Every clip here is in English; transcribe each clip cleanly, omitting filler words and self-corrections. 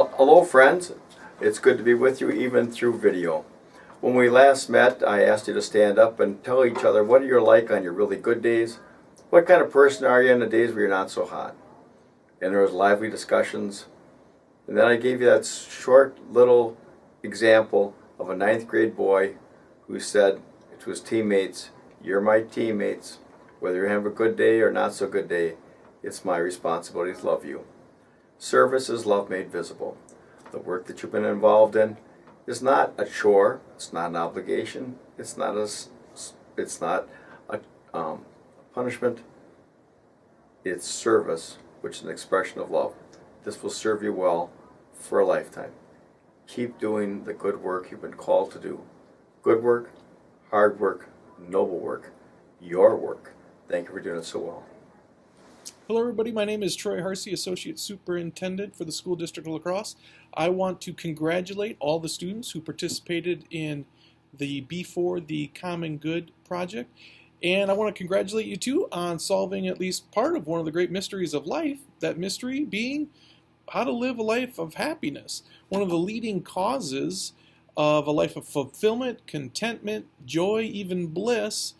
Hello friends, it's good to be with you even through video. When we last met, I asked you to stand up and tell each other what you're like on your really good days, what kind of person are you in the days where you're not so hot. And there was lively discussions. And then I gave you that short little example of a ninth grade boy who said to his teammates, "You're my teammates. Whether you have a good day or not so good day, it's my responsibility to love you." Service is love made visible. The work that you've been involved in is not a chore. It's not an obligation. It's not a punishment. It's service, which is an expression of love. This will serve you well for a lifetime. Keep doing the good work you've been called to do. Good work, hard work, noble work, your work. Thank you for doing it so well. Hello everybody, my name is Troy Harsey, Associate Superintendent for the School District of La Crosse. I want to congratulate all the students who participated in the BE4theCommonGood project. And I want to congratulate you too on solving at least part of one of the great mysteries of life, that mystery being how to live a life of happiness. One of the leading causes of a life of fulfillment, contentment, joy, even bliss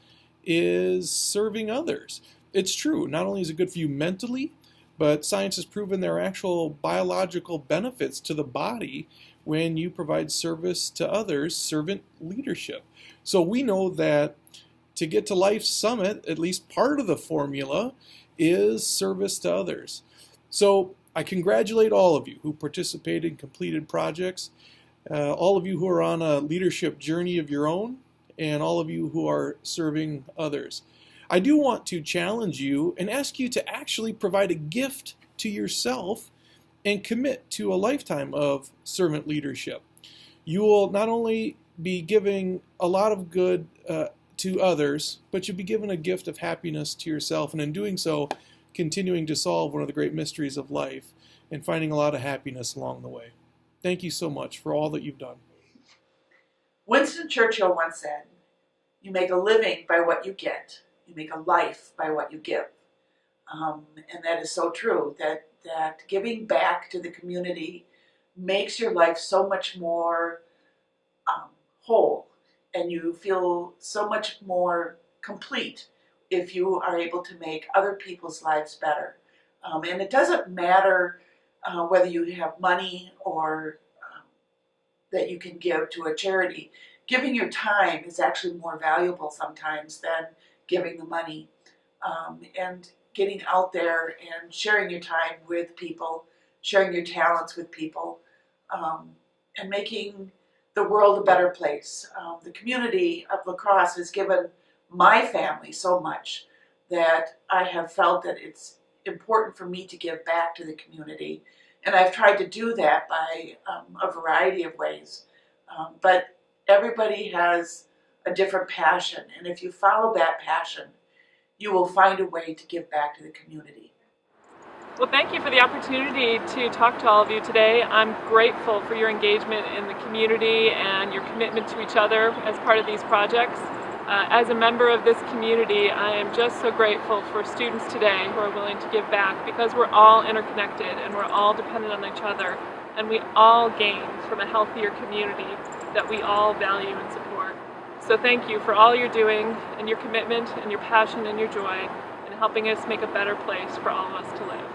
is serving others. It's true, not only is it good for you mentally, but science has proven there are actual biological benefits to the body when you provide service to others, servant leadership. So we know that to get to life's summit, at least part of the formula is service to others. So I congratulate all of you who participated in completed projects, all of you who are on a leadership journey of your own, and all of you who are serving others. I do want to challenge you and ask you to actually provide a gift to yourself and commit to a lifetime of servant leadership. You will not only be giving a lot of good to others, but you'll be given a gift of happiness to yourself, and in doing so, continuing to solve one of the great mysteries of life and finding a lot of happiness along the way. Thank you so much for all that you've done. Winston Churchill once said, "You make a living by what you get. You make a life by what you give." And that is so true, that giving back to the community makes your life so much more whole, and you feel so much more complete if you are able to make other people's lives better. And it doesn't matter whether you have money or that you can give to a charity. Giving your time is actually more valuable sometimes than giving the money. And getting out there and sharing your time with people, sharing your talents with people, and making the world a better place. The community of La Crosse has given my family so much that I have felt that it's important for me to give back to the community. And I've tried to do that by a variety of ways. But everybody has a different passion, and if you follow that passion, you will find a way to give back to the community. Well, thank you for the opportunity to talk to all of you today. I'm grateful for your engagement in the community and your commitment to each other as part of these projects. As a member of this community, I am just so grateful for students today who are willing to give back, because we're all interconnected and we're all dependent on each other, and we all gain from a healthier community that we all value and support. So thank you for all you're doing, and your commitment and your passion and your joy in helping us make a better place for all of us to live.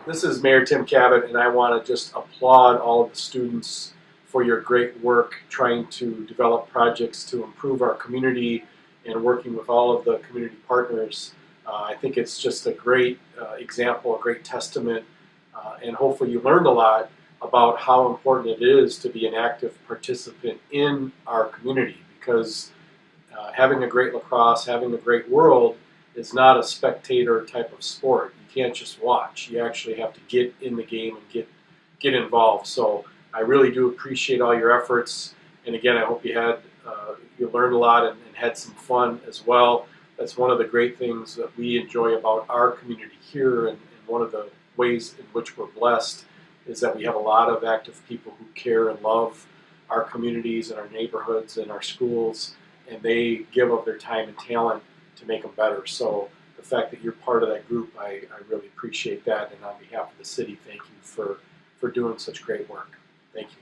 This is Mayor Tim Cabot, and I want to just applaud all of the students for your great work trying to develop projects to improve our community and working with all of the community partners. I think it's just a great example, a great testament, and hopefully you learned a lot about how important it is to be an active participant in our community, because having a great La Crosse, having a great world is not a spectator type of sport. You can't just watch. You actually have to get in the game and get involved. So I really do appreciate all your efforts. And again, I hope you learned a lot and had some fun as well. That's one of the great things that we enjoy about our community here, and one of the ways in which we're blessed is that we have a lot of active people who care and love our communities and our neighborhoods and our schools, and they give of their time and talent to make them better. So the fact that you're part of that group, I really appreciate that, and on behalf of the city, thank you for for doing such great work. Thank you.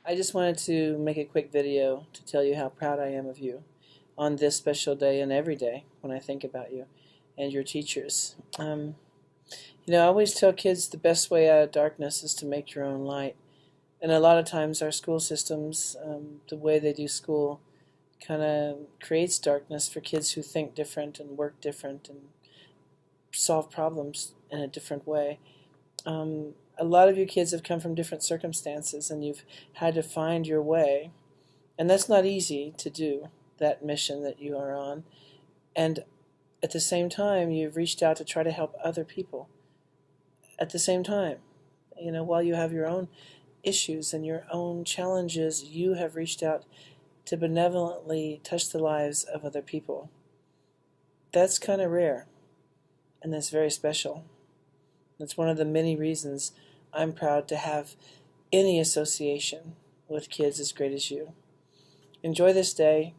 I just wanted to make a quick video to tell you how proud I am of you on this special day and every day when I think about you and your teachers. You know, I always tell kids the best way out of darkness is to make your own light. And a lot of times our school systems, the way they do school, kind of creates darkness for kids who think different and work different and solve problems in a different way. A lot of you kids have come from different circumstances and you've had to find your way. And that's not easy to do, that mission that you are on. And at the same time, you've reached out to try to help other people. At the same time, you know, while you have your own issues and your own challenges, you have reached out to benevolently touch the lives of other people. That's kind of rare, and that's very special. That's one of the many reasons I'm proud to have any association with kids as great as you. Enjoy this day.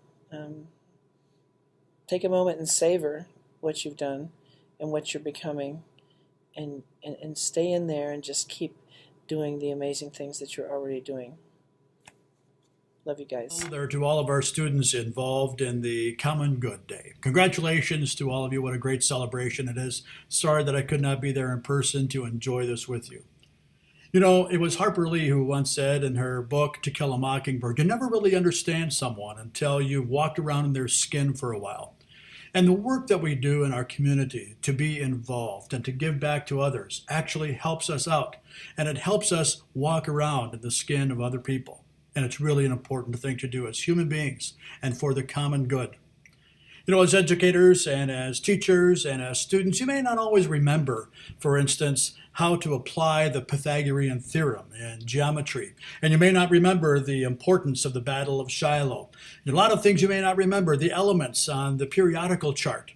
Take a moment and savor what you've done and what you're becoming, and stay in there and just keep doing the amazing things that you're already doing. Love you guys. Hello there to all of our students involved in the Common Good Day. Congratulations to all of you. What a great celebration it is. Sorry that I could not be there in person to enjoy this with you. You know, it was Harper Lee who once said in her book, To Kill a Mockingbird, you never really understand someone until you've walked around in their skin for a while. And the work that we do in our community to be involved and to give back to others actually helps us out. And it helps us walk around in the skin of other people. And it's really an important thing to do as human beings and for the common good. You know, as educators and as teachers and as students, you may not always remember, for instance, how to apply the Pythagorean theorem in geometry. And you may not remember the importance of the Battle of Shiloh. And a lot of things you may not remember, the elements on the periodical chart.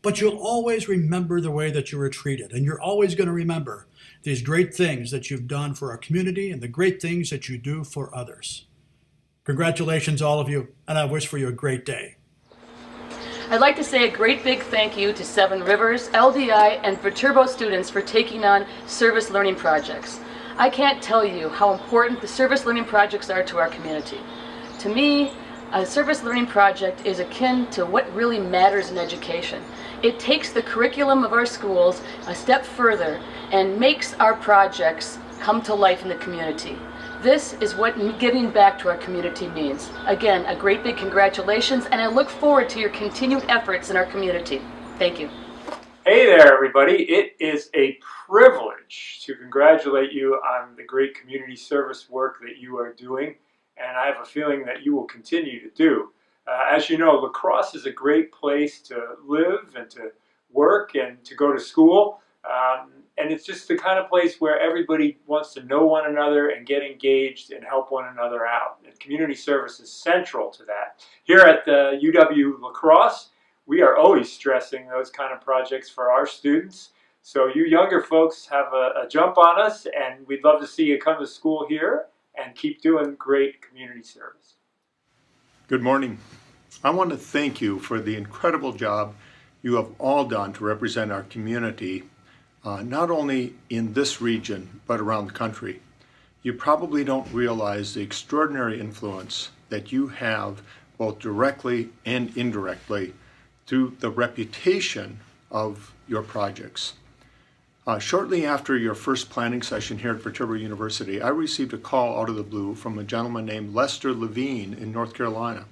But you'll always remember the way that you were treated. And you're always going to remember these great things that you've done for our community and the great things that you do for others. Congratulations, all of you, and I wish for you a great day. I'd like to say a great big thank you to Seven Rivers, LDI, and Viterbo students for taking on service learning projects. I can't tell you how important the service learning projects are to our community. To me, a service learning project is akin to what really matters in education. It takes the curriculum of our schools a step further and makes our projects come to life in the community. This is what giving back to our community means. Again, a great big congratulations, and I look forward to your continued efforts in our community. Thank you. Hey there, everybody. It is a privilege to congratulate you on the great community service work that you are doing, and I have a feeling that you will continue to do. As you know, La Crosse is a great place to live and to work and to go to school. And it's just the kind of place where everybody wants to know one another and get engaged and help one another out. And community service is central to that. Here at the UW La Crosse, we are always stressing those kind of projects for our students. So you younger folks have a jump on us, and we'd love to see you come to school here and keep doing great community service. Good morning. I want to thank you for the incredible job you have all done to represent our community, not only in this region, but around the country. You probably don't realize the extraordinary influence that you have, both directly and indirectly, through the reputation of your projects. Shortly after your first planning session here at Viterbo University, I received a call out of the blue from a gentleman named Lester Levine in North Carolina.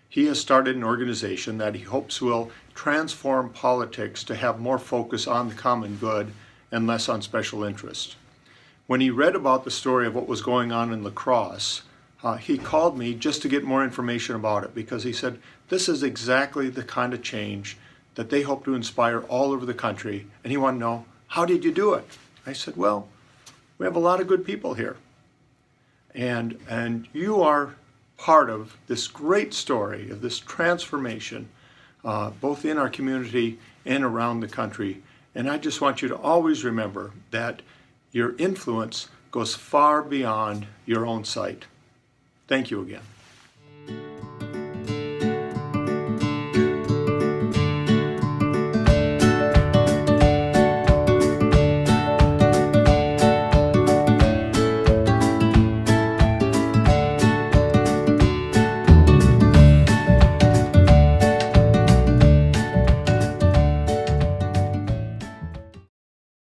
He has started an organization that he hopes will transform politics to have more focus on the common good and less on special interest. When he read about the story of what was going on in La Crosse, he called me just to get more information about it, because he said, this is exactly the kind of change that they hope to inspire all over the country, and he wanted to know, how did you do it? I said, well, we have a lot of good people here, and you are part of this great story of this transformation, both in our community and around the country. And I just want you to always remember that your influence goes far beyond your own site. Thank you again.